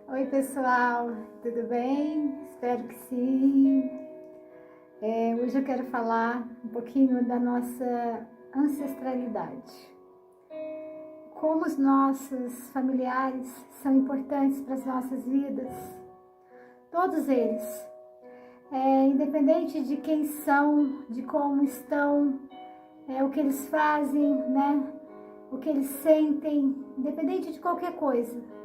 Oi pessoal, tudo bem? Espero que sim. Hoje eu quero falar um pouquinho da nossa ancestralidade. Como os nossos familiares são importantes para as nossas vidas. Todos eles. Independente de quem são, de como estão, o que eles fazem, né? O que eles sentem, independente de qualquer coisa.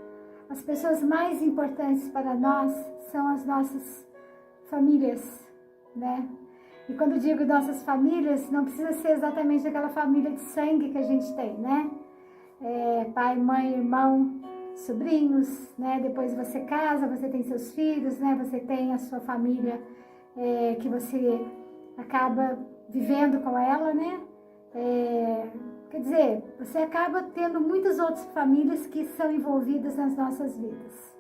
As pessoas mais importantes para nós são as nossas famílias, né? E quando digo nossas famílias, não precisa ser exatamente aquela família de sangue que a gente tem, né? Pai, mãe, irmão, sobrinhos, né? Depois você casa, você tem seus filhos, né? Você tem a sua família que você acaba vivendo com ela, né? Quer dizer, você acaba tendo muitas outras famílias que são envolvidas nas nossas vidas.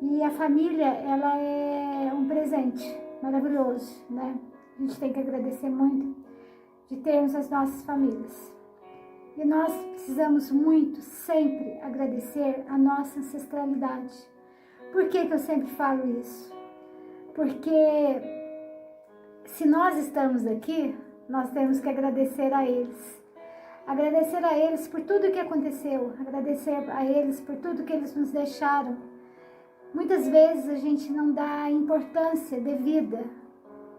E a família, ela é um presente maravilhoso, né? A gente tem que agradecer muito de termos as nossas famílias. E nós precisamos muito, sempre, agradecer a nossa ancestralidade. Por que eu sempre falo isso? Porque se nós estamos aqui, nós temos que agradecer a eles. Agradecer a eles por tudo que aconteceu, agradecer a eles por tudo que eles nos deixaram. Muitas vezes a gente não dá a importância devida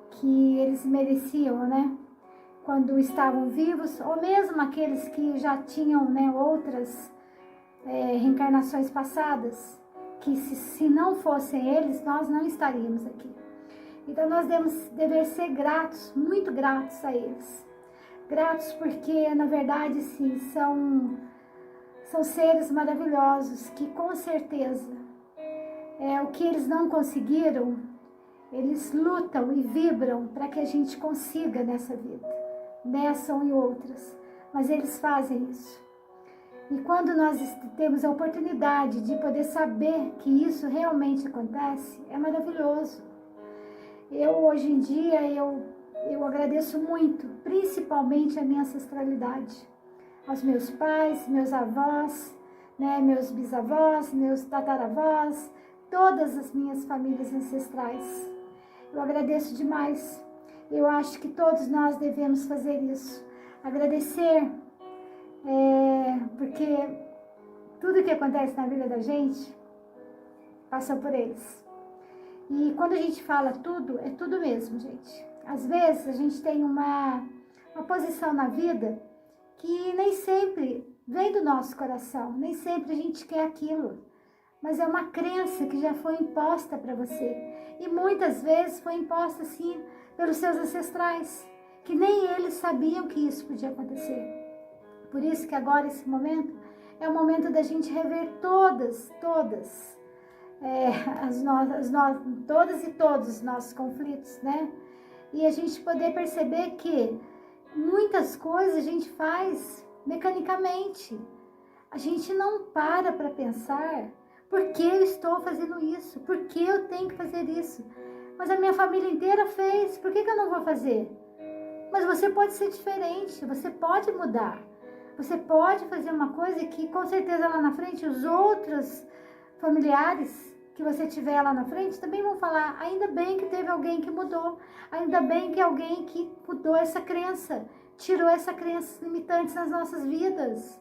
que eles mereciam, né? Quando estavam vivos, ou mesmo aqueles que já tinham, né, outras reencarnações passadas, que se não fossem eles, nós não estaríamos aqui. Então nós devemos ser gratos, muito gratos a eles. Gratos porque, na verdade, sim, são seres maravilhosos que, com certeza, o que eles não conseguiram, eles lutam e vibram para que a gente consiga nessa vida, nessa ou em outras, mas eles fazem isso. E quando nós temos a oportunidade de poder saber que isso realmente acontece, é maravilhoso. Hoje em dia, eu agradeço muito, principalmente a minha ancestralidade, aos meus pais, meus avós, né, meus bisavós, meus tataravós, todas as minhas famílias ancestrais. Eu agradeço demais. Eu acho que todos nós devemos fazer isso. Agradecer, porque tudo que acontece na vida da gente passou por eles. E quando a gente fala tudo, é tudo mesmo, gente. Às vezes a gente tem uma posição na vida que nem sempre vem do nosso coração, nem sempre a gente quer aquilo. Mas é uma crença que já foi imposta para você. E muitas vezes foi imposta, sim, pelos seus ancestrais, que nem eles sabiam que isso podia acontecer. Por isso que agora, esse momento, é o momento da gente rever todas e todos os nossos conflitos, né? E a gente poder perceber que muitas coisas a gente faz mecanicamente. A gente não para pensar por que eu estou fazendo isso, por que eu tenho que fazer isso. Mas a minha família inteira fez, por que eu não vou fazer? Mas você pode ser diferente, você pode mudar. Você pode fazer uma coisa que com certeza lá na frente os outros familiares que você tiver lá na frente também vão falar: ainda bem que teve alguém que mudou, ainda bem que alguém que mudou essa crença, tirou essa crença limitante nas nossas vidas.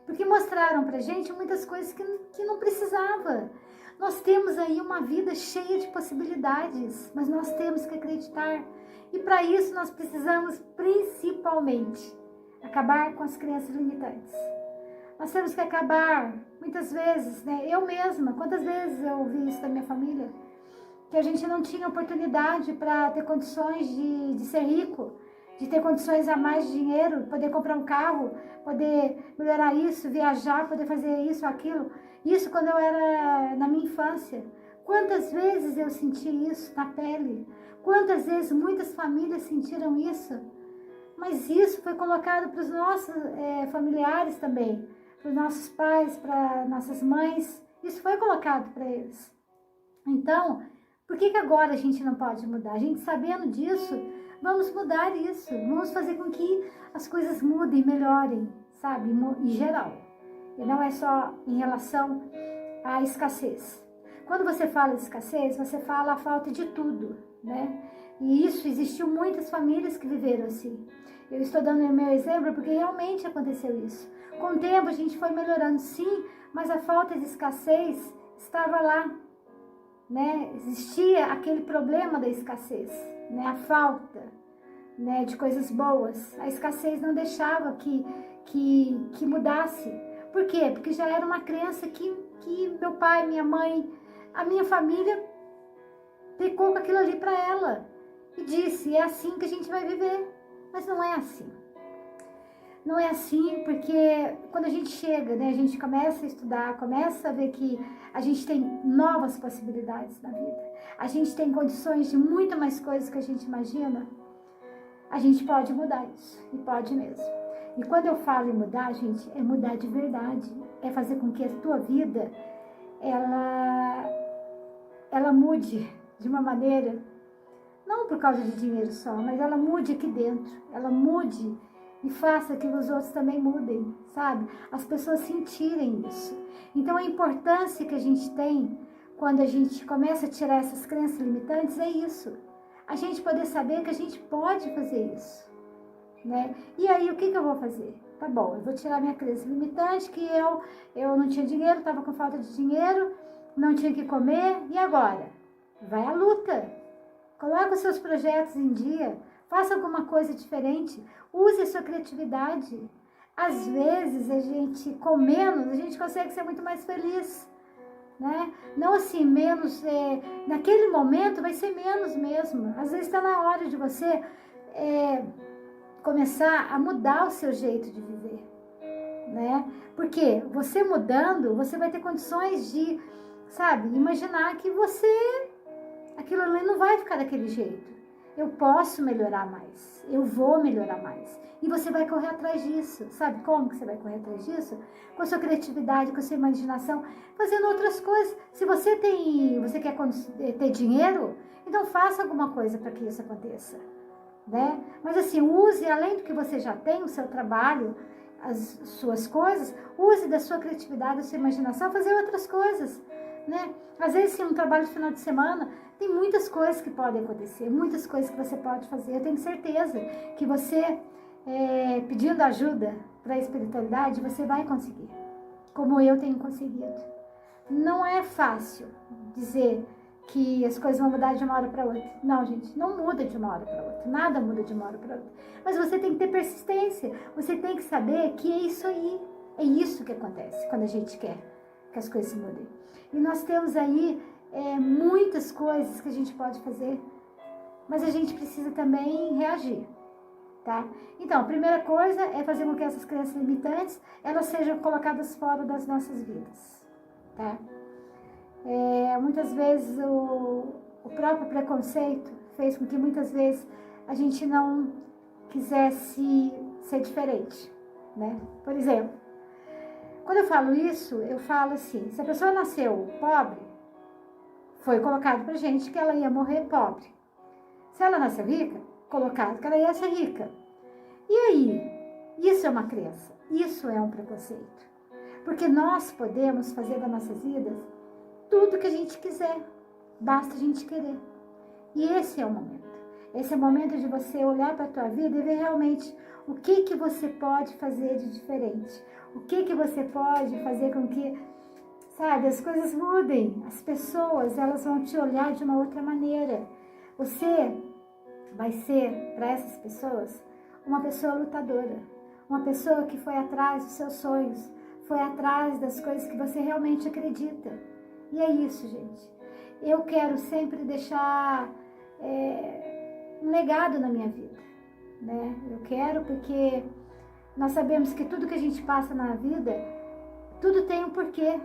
Porque mostraram pra gente muitas coisas que não precisava. Nós temos aí uma vida cheia de possibilidades, mas nós temos que acreditar. E para isso nós precisamos principalmente acabar com as crenças limitantes. Nós temos que acabar, muitas vezes, né? Eu mesma, quantas vezes eu ouvi isso da minha família, que a gente não tinha oportunidade para ter condições de ser rico, de ter condições a mais de dinheiro, poder comprar um carro, poder melhorar isso, viajar, poder fazer isso, aquilo. Isso quando eu era na minha infância. Quantas vezes eu senti isso na pele? Quantas vezes muitas famílias sentiram isso? Mas isso foi colocado para os nossos familiares também, para os nossos pais, para nossas mães. Isso foi colocado para eles. Então, por que agora a gente não pode mudar? A gente sabendo disso, vamos mudar isso. Vamos fazer com que as coisas mudem, melhorem, sabe? Em geral. E não é só em relação a escassez. Quando você fala de escassez, você fala a falta de tudo, né? E isso, existiu muitas famílias que viveram assim. Eu estou dando o meu exemplo porque realmente aconteceu isso. Com o tempo a gente foi melhorando, sim, mas a falta de escassez estava lá, né? Existia aquele problema da escassez, né? A falta, né, de coisas boas. A escassez não deixava que mudasse. Por quê? Porque já era uma crença que meu pai, minha mãe, a minha família pecou com aquilo ali para ela e disse, é assim que a gente vai viver. Mas não é assim. Não é assim, porque quando a gente chega, né, a gente começa a estudar, começa a ver que a gente tem novas possibilidades na vida. A gente tem condições de muito mais coisas que a gente imagina. A gente pode mudar isso, e pode mesmo. E quando eu falo em mudar, gente, é mudar de verdade. É fazer com que a tua vida, ela mude de uma maneira, não por causa de dinheiro só, mas ela mude aqui dentro. Ela mude e faça que os outros também mudem, sabe? As pessoas sentirem isso. Então a importância que a gente tem quando a gente começa a tirar essas crenças limitantes é isso. A gente poder saber que a gente pode fazer isso, né? E aí, o que eu vou fazer? Tá bom, eu vou tirar minha crença limitante, que eu não tinha dinheiro, estava com falta de dinheiro, não tinha o que comer, e agora? Vai à luta. Coloca os seus projetos em dia, faça alguma coisa diferente, use a sua criatividade. Às vezes, a gente, com menos, a gente consegue ser muito mais feliz, né? Não assim, menos, naquele momento vai ser menos mesmo. Às vezes está na hora de você começar a mudar o seu jeito de viver, né? Porque você mudando, você vai ter condições de, sabe, imaginar que aquilo ali não vai ficar daquele jeito. Eu posso melhorar mais, eu vou melhorar mais. E você vai correr atrás disso. Sabe como que você vai correr atrás disso? Com a sua criatividade, com a sua imaginação, fazendo outras coisas. Se você quer ter dinheiro, então faça alguma coisa para que isso aconteça, né? Mas assim, use, além do que você já tem, o seu trabalho, as suas coisas, use da sua criatividade, da sua imaginação, fazer outras coisas, né? Às vezes, sim, um trabalho de final de semana, tem muitas coisas que podem acontecer, muitas coisas que você pode fazer. Eu tenho certeza que você, pedindo ajuda para a espiritualidade, você vai conseguir, como eu tenho conseguido. Não é fácil dizer que as coisas vão mudar de uma hora para outra. Não, gente, não muda de uma hora para outra. Nada muda de uma hora para outra. Mas você tem que ter persistência. Você tem que saber que é isso aí. É isso que acontece quando a gente quer que as coisas mudem. E nós temos aí muitas coisas que a gente pode fazer, mas a gente precisa também reagir, tá? Então, a primeira coisa é fazer com que essas crenças limitantes, elas sejam colocadas fora das nossas vidas, tá? Muitas vezes o próprio preconceito fez com que muitas vezes a gente não quisesse ser diferente, né? Por exemplo, quando eu falo isso, eu falo assim, se a pessoa nasceu pobre, foi colocado pra gente que ela ia morrer pobre. Se ela nasceu rica, colocado que ela ia ser rica. E aí? Isso é uma crença, isso é um preconceito. Porque nós podemos fazer das nossas vidas tudo que a gente quiser, basta a gente querer. E esse é o momento. Esse é o momento de você olhar para a tua vida e ver realmente o que você pode fazer de diferente. O que você pode fazer com que, sabe, as coisas mudem. As pessoas, elas vão te olhar de uma outra maneira. Você vai ser, para essas pessoas, uma pessoa lutadora. Uma pessoa que foi atrás dos seus sonhos, foi atrás das coisas que você realmente acredita. E é isso, gente. Eu quero sempre deixar um legado na minha vida, né? Eu quero porque nós sabemos que tudo que a gente passa na vida, tudo tem um porquê,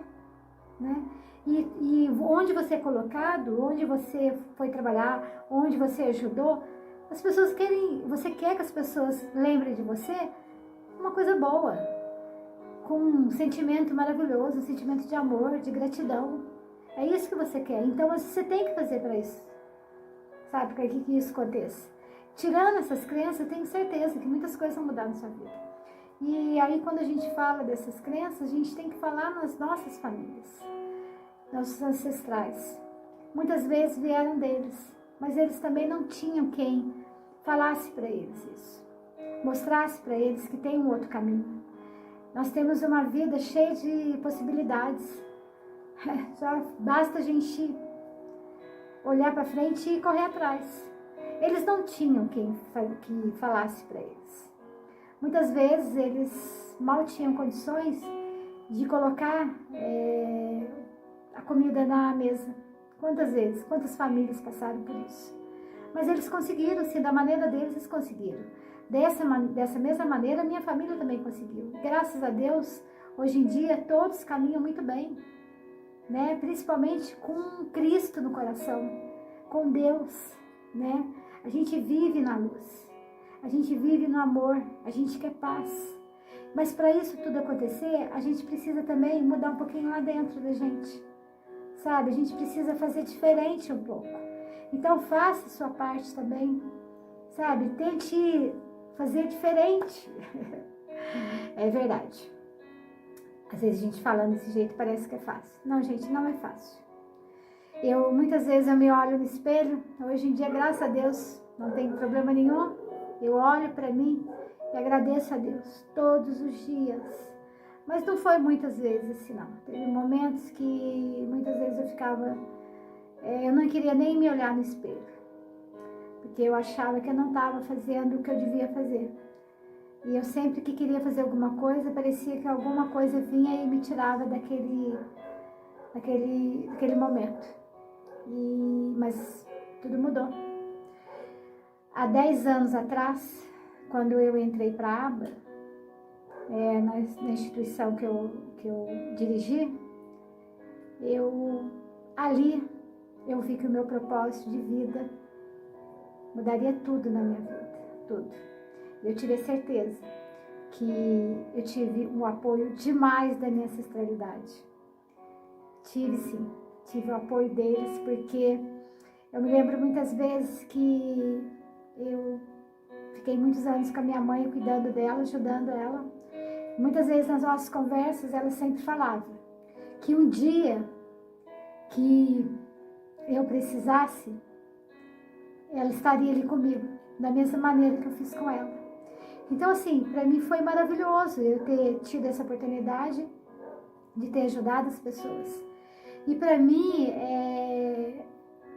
né? E onde você é colocado, onde você foi trabalhar, onde você ajudou, as pessoas você quer que as pessoas lembrem de você uma coisa boa, com um sentimento maravilhoso, um sentimento de amor, de gratidão. É isso que você quer. Então você tem que fazer para isso, sabe, para que isso aconteça. Tirando essas crenças, eu tenho certeza que muitas coisas vão mudar na sua vida. E aí, quando a gente fala dessas crenças, a gente tem que falar nas nossas famílias. nossos ancestrais. Muitas vezes vieram deles, mas eles também não tinham quem falasse para eles isso, mostrasse para eles que tem um outro caminho. Nós temos uma vida cheia de possibilidades, só basta a gente olhar para frente e correr atrás. Eles não tinham quem que falasse para eles. Muitas vezes eles mal tinham condições de colocar a comida na mesa. Quantas vezes, quantas famílias passaram por isso? Mas eles conseguiram, sim, da maneira deles eles conseguiram. Dessa mesma maneira, minha família também conseguiu. Graças a Deus, hoje em dia, todos caminham muito bem, né? Principalmente com Cristo no coração, com Deus, né? A gente vive na luz, a gente vive no amor, a gente quer paz. Mas para isso tudo acontecer, a gente precisa também mudar um pouquinho lá dentro da gente, sabe? A gente precisa fazer diferente um pouco. Então faça a sua parte também, sabe? Tente fazer diferente. É verdade. Às vezes a gente falando desse jeito parece que é fácil. Não, gente, não é fácil. Muitas vezes eu me olho no espelho, hoje em dia, graças a Deus, não tem problema nenhum. Eu olho para mim e agradeço a Deus todos os dias. Mas não foi muitas vezes assim, não. Teve momentos que muitas vezes eu ficava... eu não queria nem me olhar no espelho, porque eu achava que eu não estava fazendo o que eu devia fazer. E eu sempre que queria fazer alguma coisa, parecia que alguma coisa vinha e me tirava daquele momento. Mas tudo mudou. Há 10 anos atrás, quando eu entrei para a ABA, na instituição que eu dirigi, ali eu vi que o meu propósito de vida mudaria tudo na minha vida, tudo. Eu tive a certeza que eu tive um apoio demais da minha ancestralidade. Tive sim, tive o apoio deles, porque eu me lembro muitas vezes que eu fiquei muitos anos com a minha mãe, cuidando dela, ajudando ela. Muitas vezes nas nossas conversas ela sempre falava que um dia que eu precisasse, ela estaria ali comigo, da mesma maneira que eu fiz com ela. Então, assim, para mim foi maravilhoso eu ter tido essa oportunidade de ter ajudado as pessoas. E para mim,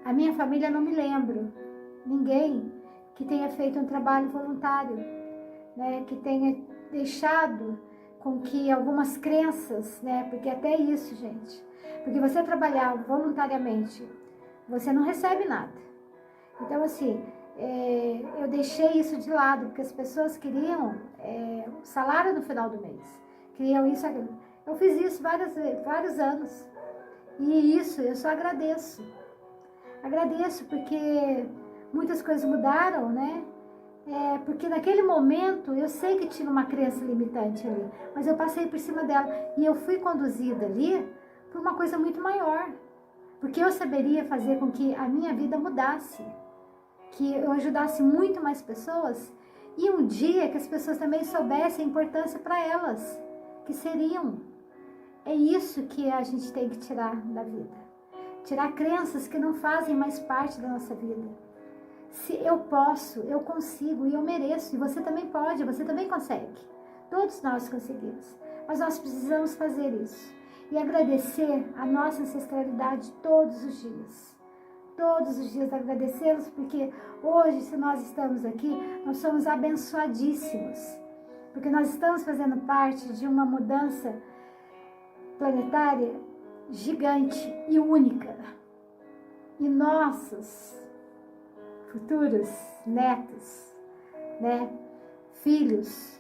a minha família, não me lembro ninguém que tenha feito um trabalho voluntário, né, que tenha deixado com que algumas crenças, né, porque até isso, gente, porque você trabalhar voluntariamente, você não recebe nada. Então, assim, eu deixei isso de lado, porque as pessoas queriam o salário no final do mês, queriam isso, aquilo. Eu fiz isso vários anos, e isso eu só agradeço. Agradeço porque muitas coisas mudaram, né? Porque naquele momento eu sei que tinha uma crença limitante ali, mas eu passei por cima dela e eu fui conduzida ali por uma coisa muito maior, porque eu saberia fazer com que a minha vida mudasse, que eu ajudasse muito mais pessoas e um dia que as pessoas também soubessem a importância para elas, que seriam. É isso que a gente tem que tirar da vida, tirar crenças que não fazem mais parte da nossa vida. Se eu posso, eu consigo e eu mereço, e você também pode, você também consegue. Todos nós conseguimos, mas nós precisamos fazer isso e agradecer a nossa ancestralidade todos os dias. Todos os dias agradecê-los, porque hoje, se nós estamos aqui, nós somos abençoadíssimos, porque nós estamos fazendo parte de uma mudança planetária gigante e única. E nossos futuros netos, né, filhos,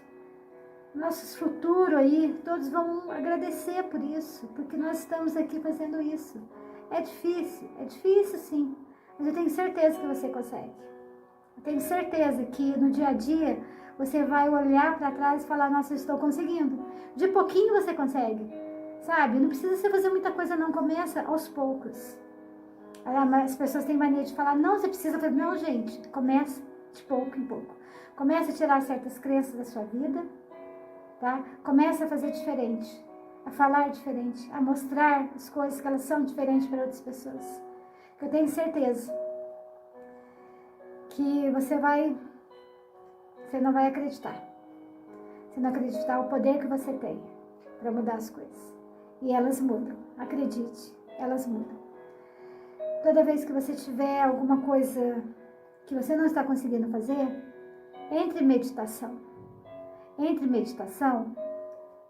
nossos futuros aí, todos vão agradecer por isso, porque nós estamos aqui fazendo isso. É difícil sim, mas eu tenho certeza que você consegue. Eu tenho certeza que no dia a dia você vai olhar para trás e falar, nossa, eu estou conseguindo. De pouquinho você consegue, sabe? Não precisa você fazer muita coisa, não, começa aos poucos. As pessoas têm mania de falar, não, você precisa fazer. Não, gente, começa de pouco em pouco. Começa a tirar certas crenças da sua vida, tá? Começa a fazer diferente. a falar diferente, a mostrar as coisas que elas são diferentes para outras pessoas. Eu tenho certeza que você não vai acreditar. Você não acreditar o poder que você tem para mudar as coisas. E elas mudam, acredite, elas mudam. Toda vez que você tiver alguma coisa que você não está conseguindo fazer, entre em meditação. Entre em meditação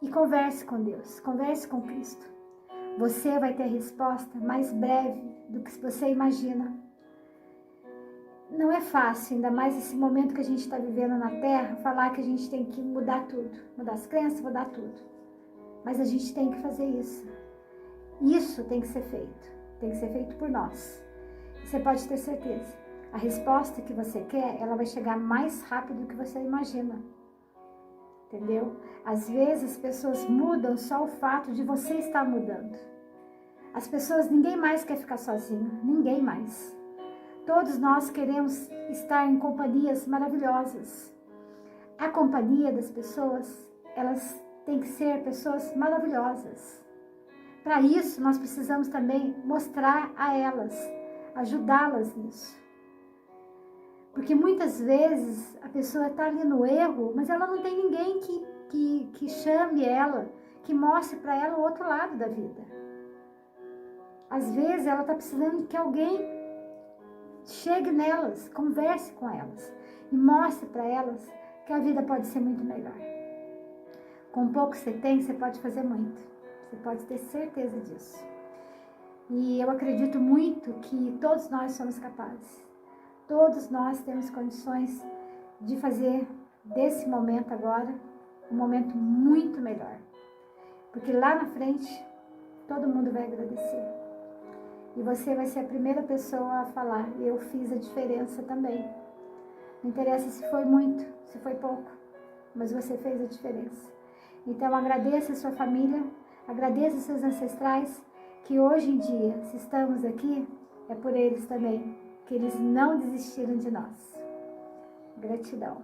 e converse com Deus, converse com Cristo. Você vai ter a resposta mais breve do que você imagina. Não é fácil, ainda mais esse momento que a gente está vivendo na Terra, falar que a gente tem que mudar tudo, mudar as crenças, mudar tudo. Mas a gente tem que fazer isso. Isso tem que ser feito por nós. Você pode ter certeza, a resposta que você quer, ela vai chegar mais rápido do que você imagina. Entendeu? Às vezes as pessoas mudam só o fato de você estar mudando. As pessoas, ninguém mais quer ficar sozinho, ninguém mais. Todos nós queremos estar em companhias maravilhosas. A companhia das pessoas, elas têm que ser pessoas maravilhosas. Para isso, nós precisamos também mostrar a elas, ajudá-las nisso. Porque muitas vezes a pessoa está ali no erro, mas ela não tem ninguém que chame ela, que mostre para ela o outro lado da vida. Às vezes ela está precisando que alguém chegue nelas, converse com elas e mostre para elas que a vida pode ser muito melhor. Com pouco que você tem, você pode fazer muito. Você pode ter certeza disso. E eu acredito muito que todos nós somos capazes. Todos nós temos condições de fazer desse momento agora um momento muito melhor. Porque lá na frente, todo mundo vai agradecer. E você vai ser a primeira pessoa a falar, eu fiz a diferença também. Não interessa se foi muito, se foi pouco, mas você fez a diferença. Então agradeça a sua família, agradeça os seus ancestrais, que hoje em dia, se estamos aqui, é por eles também, que eles não desistiram de nós. Gratidão.